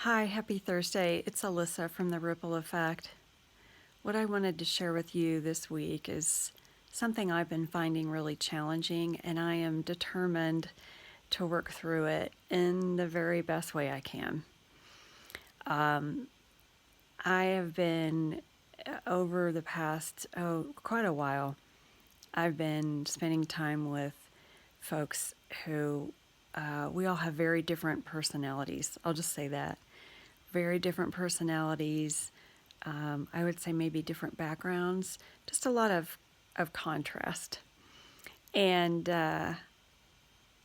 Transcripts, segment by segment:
Hi, happy Thursday. It's Alisa from the Ripple Effect. What I wanted to share with you this week is something I've been finding really challenging, and I am determined to work through it in the very best way I can. Um, I have been, over the past, quite a while, I've been spending time with folks who we all have very different personalities. I'll just say that. Very different personalities. I would say maybe different backgrounds, just a lot of contrast. And, uh,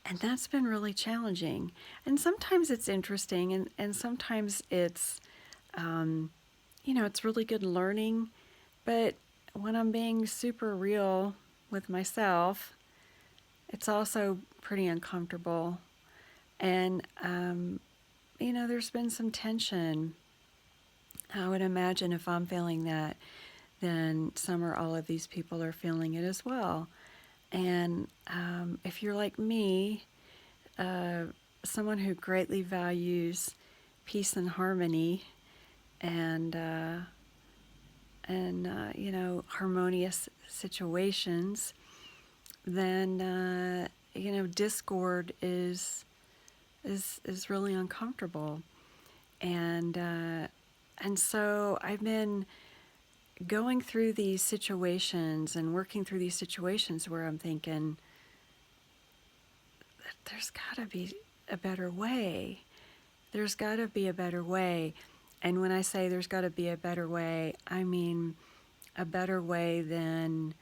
and that's been really challenging. And sometimes it's interesting, and sometimes it's, um, it's really good learning. But when I'm being super real with myself, it's also pretty uncomfortable. And, there's been some tension. I would imagine if I'm feeling that, then some or all of these people are feeling it as well. And if you're like me, uh, someone who greatly values peace and harmony and harmonious situations, then discord is really uncomfortable. And and so I've been going through these situations and working through these situations where I'm thinking, there's got to be a better way. There's got to be a better way. And when I say there's got to be a better way, I mean a better way than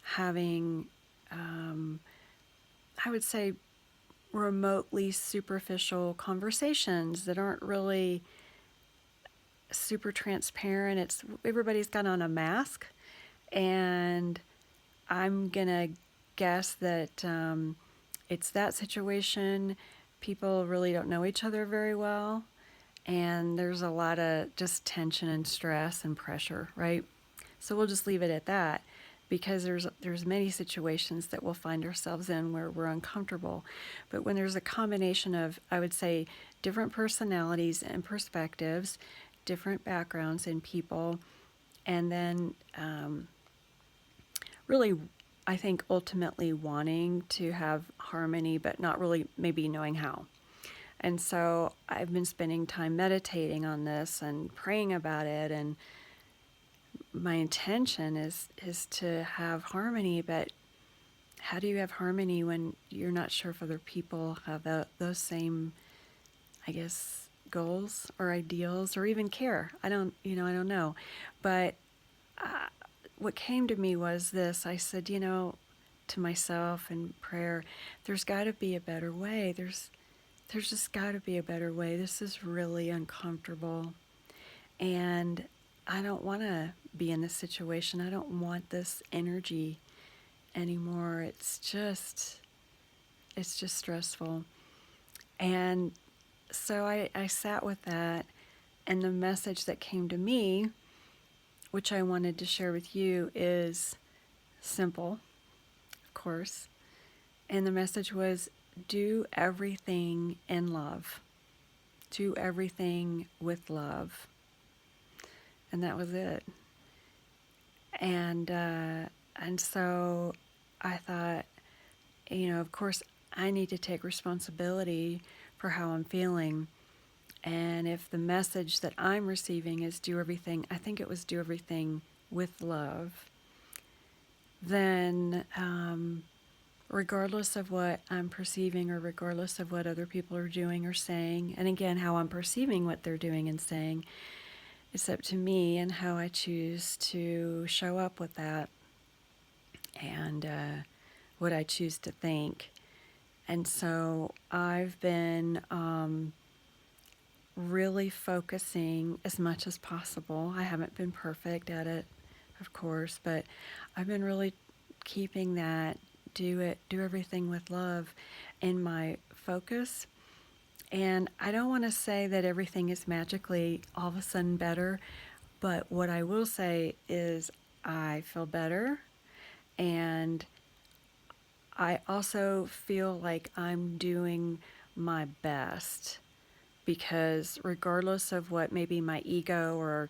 having, I would say, remotely superficial conversations that aren't really super transparent. It's everybody's got on a mask, and I'm gonna guess that it's that situation. People really don't know each other very well, and there's a lot of just tension and stress and pressure, right? So we'll just leave it at that, because there's many situations that we'll find ourselves in where we're uncomfortable. But when there's a combination of, I would say, different personalities and perspectives, different backgrounds in people, and then really, I think, ultimately wanting to have harmony, but not really maybe knowing how. And so I've been spending time meditating on this and praying about it. And my intention is to have harmony, but how do you have harmony when you're not sure if other people have those same, I guess, goals or ideals or even care? I don't know. But uh, what came to me was this. I said, to myself in prayer, there's got to be a better way. There's just got to be a better way. This is really uncomfortable. And I don't want to be in this situation. I don't want this energy anymore. It's just stressful. And so I sat with that, and the message that came to me, which I wanted to share with you, is simple, of course. And the message was, do everything in love. Do everything with love. And that was it. And so I thought, of course, I need to take responsibility for how I'm feeling. And if the message that I'm receiving is do everything, I think it was do everything with love, then regardless of what I'm perceiving or regardless of what other people are doing or saying, and again, how I'm perceiving what they're doing and saying, it's up to me and how I choose to show up with that, and what I choose to think. And so I've been really focusing as much as possible. I haven't been perfect at it, of course, but I've been really keeping that do everything with love in my focus. And I don't want to say that everything is magically all of a sudden better, but what I will say is I feel better, and I also feel like I'm doing my best because regardless of what maybe my ego or,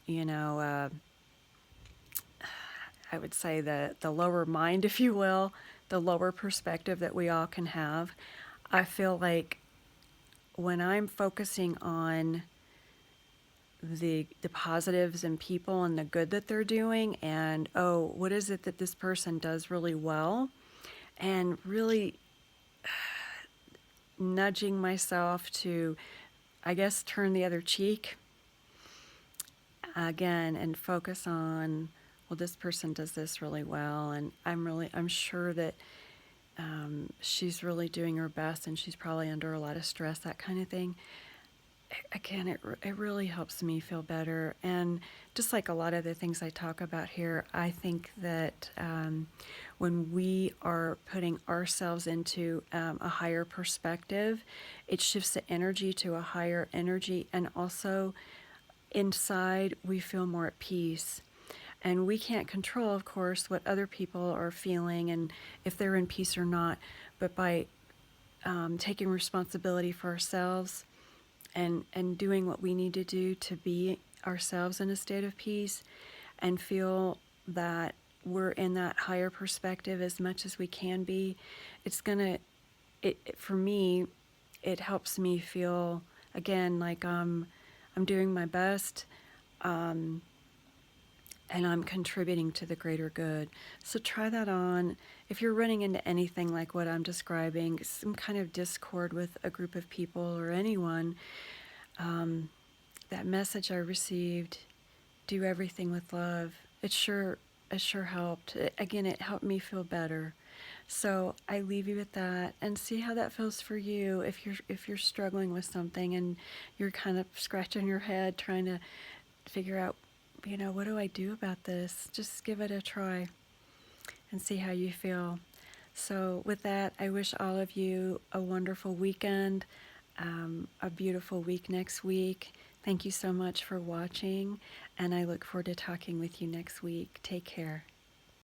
you know, I would say the lower mind, if you will, the lower perspective that we all can have, I feel like when I'm focusing on the positives in people and the good that they're doing, and oh, what is it that this person does really well, and really nudging myself to, I guess, turn the other cheek again and focus on, well, this person does this really well, and I'm sure that she's really doing her best, and she's probably under a lot of stress, that kind of thing. Again, it really helps me feel better. And just like a lot of the things I talk about here, I think that when we are putting ourselves into a higher perspective, it shifts the energy to a higher energy. And also inside, we feel more at peace. And we can't control, of course, what other people are feeling and if they're in peace or not. But by taking responsibility for ourselves, and doing what we need to do to be ourselves in a state of peace and feel that we're in that higher perspective as much as we can be, it's gonna, for me, it helps me feel again like I'm doing my best, and I'm contributing to the greater good. So try that on. If you're running into anything like what I'm describing, some kind of discord with a group of people or anyone, that message I received, do everything with love, it sure helped. Again, it helped me feel better. So I leave you with that and see how that feels for you if you're struggling with something and you're kind of scratching your head trying to figure out, what do I do about this? Just give it a try and see how you feel. So with that, I wish all of you a wonderful weekend, a beautiful week next week. Thank you so much for watching, and I look forward to talking with you next week. Take care.